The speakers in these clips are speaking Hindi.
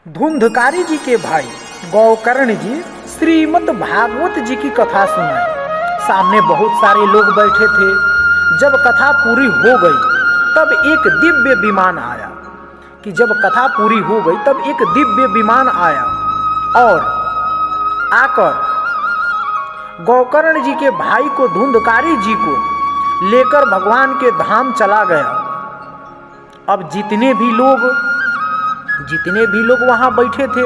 धुंधकारी जी के भाई गौकर्ण जी श्रीमद् भागवत जी की कथा सुनाई। सामने बहुत सारे लोग बैठे थे। जब कथा पूरी हो गई तब एक दिव्य विमान आया तब एक दिव्य विमान आया और आकर गौकर्ण जी के भाई को धुंधकारी जी को लेकर भगवान के धाम चला गया। अब जितने भी लोग वहाँ बैठे थे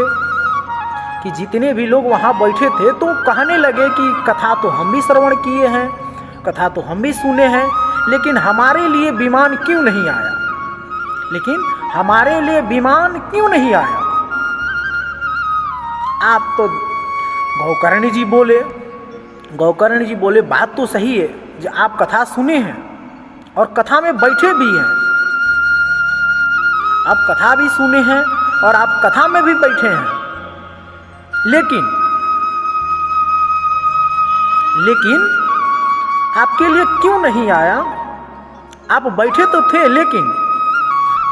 तो कहने लगे कि कथा तो हम भी श्रवण किए हैं, कथा तो हम भी सुने हैं, लेकिन हमारे लिए विमान क्यों नहीं आया? आप तो गौकर्ण जी बोले बात तो सही है जो आप कथा सुने हैं और कथा में बैठे भी हैं, आप कथा भी सुने हैं और आप कथा में भी बैठे हैं, लेकिन आपके लिए क्यों नहीं आया? आप बैठे तो थे लेकिन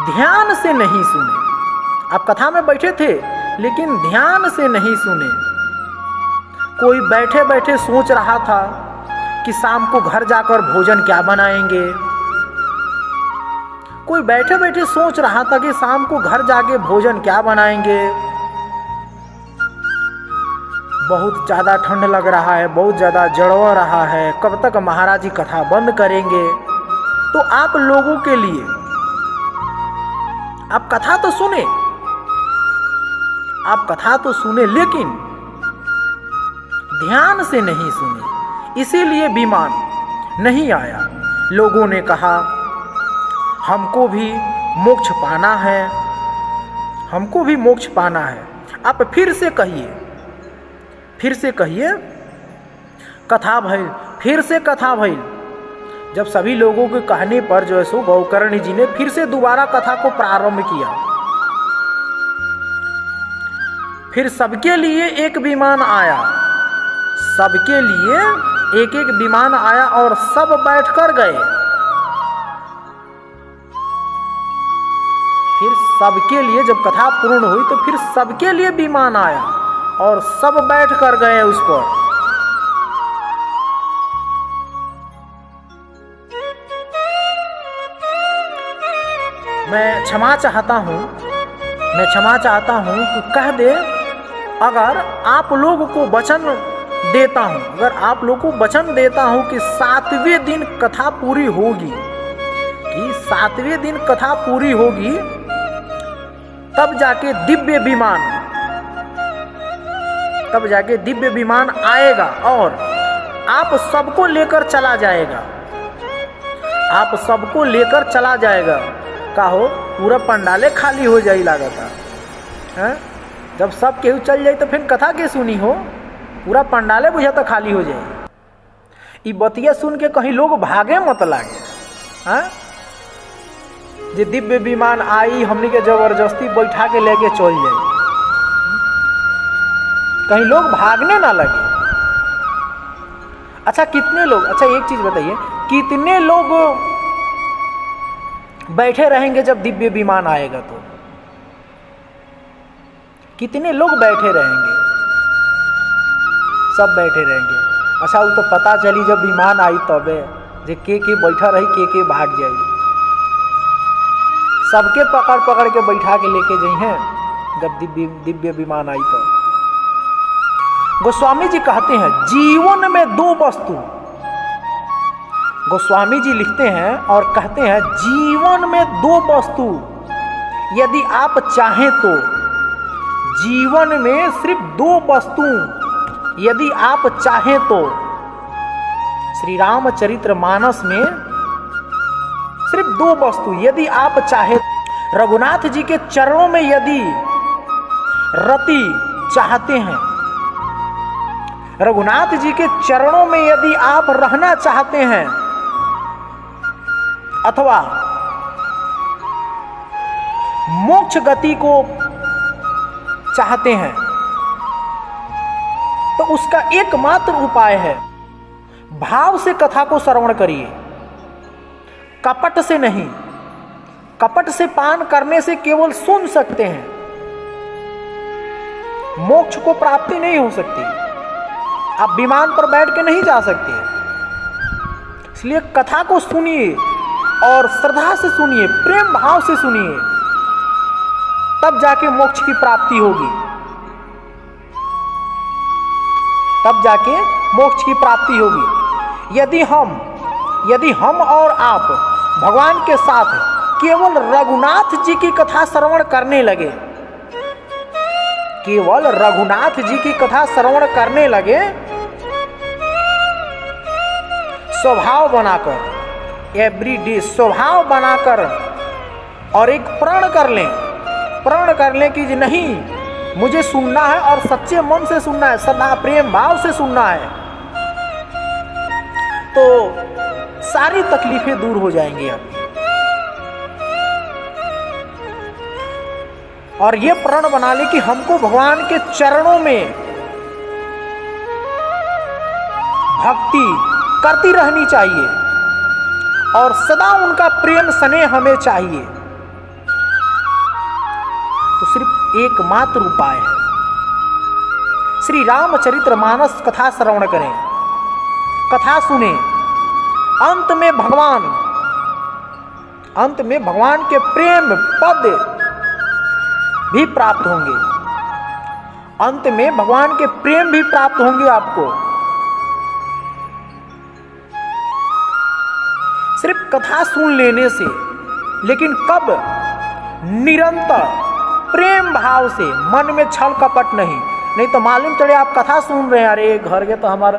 ध्यान से नहीं सुने। आप कथा में बैठे थे लेकिन ध्यान से नहीं सुने। कोई बैठे बैठे सोच रहा था कि शाम को घर जाकर भोजन क्या बनाएंगे। कोई बैठे बैठे सोच रहा था कि शाम को घर जाके भोजन क्या बनाएंगे। बहुत ज़्यादा ठंड लग रहा है, बहुत ज़्यादा जड़वा रहा है, कब तक महाराज जी कथा बंद करेंगे। तो आप लोगों के लिए आप कथा तो सुने लेकिन ध्यान से नहीं सुने, इसीलिए विमान नहीं आया। लोगों ने कहा हमको भी मोक्ष पाना है। आप फिर से कहिए कथा भइल, फिर से कथा भइल। जब सभी लोगों के कहने पर जो है सो गौकर्ण जी ने फिर से दोबारा कथा को प्रारंभ किया। फिर सबके लिए एक विमान आया, सबके लिए एक एक विमान आया और सब बैठकर गए। फिर सबके लिए जब कथा पूर्ण हुई तो फिर सबके लिए विमान आया और सब बैठ कर गए उस पर। मैं क्षमा चाहता हूं कि कह दे, अगर आप लोग को वचन देता हूं कि 7वें दिन कथा पूरी होगी, तब जाके दिव्य विमान आएगा और आप सबको लेकर चला जाएगा। का हो पूरा पंडाले खाली हो जाई लागता है। जब सब केहू चल जाए तो फिर कथा के सुनी हो, पूरा पंडाले बुझा तो खाली हो जाए। ई बतिया सुन के कहीं लोग भागे मत लागे। जे दिव्य विमान आई हमनी के जबरदस्ती बैठा के लेके चल जाए, कहीं लोग भागने ना लगे। अच्छा एक चीज बताइए, कितने लोग बैठे रहेंगे जब दिव्य विमान आएगा? तो कितने लोग बैठे रहेंगे? सब बैठे रहेंगे। अच्छा वो तो पता चली जब विमान आई तबे जे के बैठा रही, के भाग जाई। सबके पकड़ के बैठा के लेके जाई हैं जब दिव्य विमान आई। तो गोस्वामी जी कहते हैं जीवन में 2 वस्तु, गोस्वामी जी लिखते हैं और कहते हैं जीवन में 2 वस्तु यदि आप चाहें तो, जीवन में सिर्फ 2 वस्तु यदि आप चाहें तो, श्री रामचरितमानस में सिर्फ 2 वस्तु यदि आप चाहें। रघुनाथ जी के चरणों में यदि रति चाहते हैं, रघुनाथ जी के चरणों में यदि आप रहना चाहते हैं, अथवा मोक्ष गति को चाहते हैं, तो उसका एकमात्र उपाय है भाव से कथा को श्रवण करिए, कपट से नहीं। कपट से पान करने से केवल सुन सकते हैं, मोक्ष को प्राप्ति नहीं हो सकती। आप विमान पर बैठ के नहीं जा सकते। इसलिए कथा को सुनिए और श्रद्धा से सुनिए, प्रेम भाव से सुनिए, तब जाके मोक्ष की प्राप्ति होगी, तब जाके मोक्ष की प्राप्ति होगी। यदि हम और आप भगवान के साथ केवल रघुनाथ जी की कथा श्रवण करने लगे, केवल रघुनाथ जी की कथा श्रवण करने लगे, स्वभाव बनाकर, एवरीडे स्वभाव बनाकर, और एक प्रण कर लें कि नहीं, मुझे सुनना है और सच्चे मन से सुनना है, सदा प्रेम भाव से सुनना है, तो सारी तकलीफें दूर हो जाएंगी आपकी। और ये प्रण बना ले कि हमको भगवान के चरणों में भक्ति करती रहनी चाहिए और सदा उनका प्रेम स्नेह हमें चाहिए। तो सिर्फ एकमात्र उपाय है, श्री रामचरितमानस कथा श्रवण करें, कथा सुने, अंत में भगवान के प्रेम पद भी प्राप्त होंगे, अंत में भगवान के प्रेम भी प्राप्त होंगे आपको। सिर्फ कथा सुन लेने से, लेकिन कब? निरंतर प्रेम भाव से, मन में छल कपट नहीं तो मालूम चले आप कथा सुन रहे हैं, अरे घर के तो हमार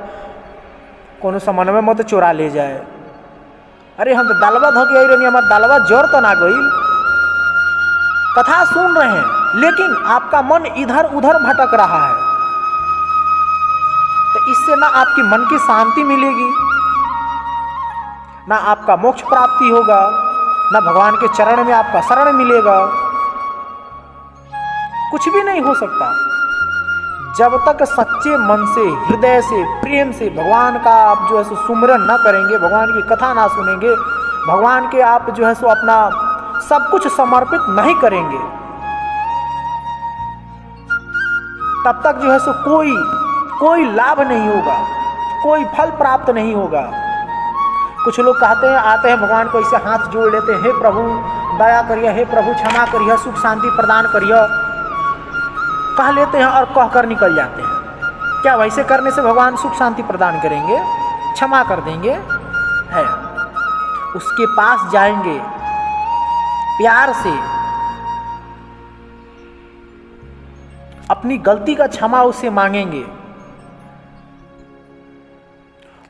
कोनो सामान में मत चोरा ले जाए, अरे हम तो दालवा धो के आई रही, हमार दालवा जोर तो ना गई। कथा सुन रहे हैं लेकिन आपका मन इधर उधर भटक रहा है, तो इससे ना आपकी मन की शांति मिलेगी, ना आपका मोक्ष प्राप्ति होगा, ना भगवान के चरण में आपका शरण मिलेगा, कुछ भी नहीं हो सकता। जब तक सच्चे मन से, हृदय से, प्रेम से भगवान का आप जो है सो सुमिरन ना करेंगे, भगवान की कथा ना सुनेंगे, भगवान के आप जो है सो अपना सब कुछ समर्पित नहीं करेंगे, तब तक जो है सो कोई लाभ नहीं होगा, कोई फल प्राप्त नहीं होगा। कुछ लोग कहते हैं, आते हैं भगवान को ऐसे हाथ जोड़ लेते हैं, हे प्रभु दया करिए, हे प्रभु क्षमा करिए, सुख शांति प्रदान करिए, कह लेते हैं और कहकर निकल जाते हैं। क्या वैसे करने से भगवान सुख शांति प्रदान करेंगे, क्षमा कर देंगे? है, उसके पास जाएंगे, प्यार से अपनी गलती का क्षमा उससे मांगेंगे।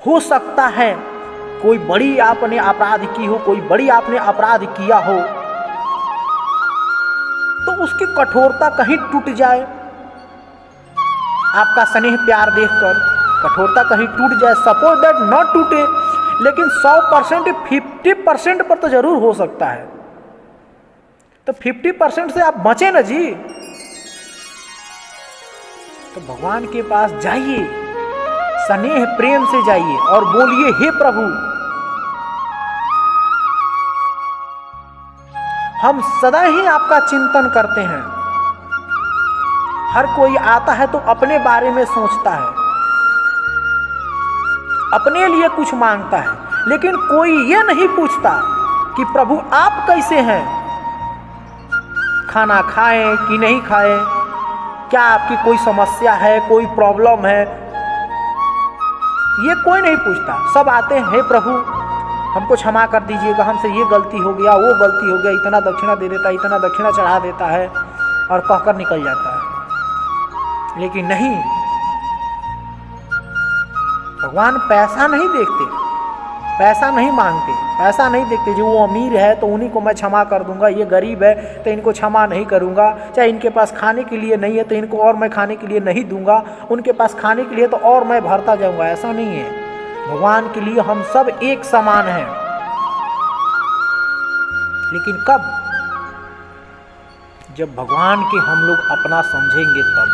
हो सकता है कोई बड़ी आपने अपराध की हो, कोई बड़ी आपने अपराध किया हो, तो उसकी कठोरता कहीं टूट जाए, आपका स्नेह प्यार देखकर कठोरता कहीं टूट जाए, सपोज दैट न टूटे, लेकिन 100% 50% पर तो जरूर हो सकता है। तो 50% से आप बचे ना जी। तो भगवान के पास जाइए, स्नेह प्रेम से जाइए और बोलिए, हे प्रभु हम सदा ही आपका चिंतन करते हैं। हर कोई आता है तो अपने बारे में सोचता है, अपने लिए कुछ मांगता है, लेकिन कोई ये नहीं पूछता कि प्रभु आप कैसे हैं, खाना खाएं कि नहीं खाएं, क्या आपकी कोई समस्या है, कोई प्रॉब्लम है, ये कोई नहीं पूछता। सब आते हैं, हे प्रभु हमको क्षमा कर दीजिएगा, हमसे ये गलती हो गया, वो गलती हो गया, इतना दक्षिणा दे देता है, इतना दक्षिणा चढ़ा देता है और कहकर निकल जाता है। लेकिन नहीं, भगवान पैसा नहीं देखते, पैसा नहीं मांगते, पैसा नहीं देखते। जो वो अमीर है तो उन्हीं को मैं क्षमा कर दूंगा, ये गरीब है तो इनको क्षमा नहीं करूंगा, चाहे इनके पास खाने के लिए नहीं है तो इनको और मैं खाने के लिए नहीं दूंगा, उनके पास खाने के लिए तो और मैं भरता जाऊंगा, ऐसा नहीं है। भगवान के लिए हम सब एक समान हैं, लेकिन कब? जब भगवान के हम लोग अपना समझेंगे तब।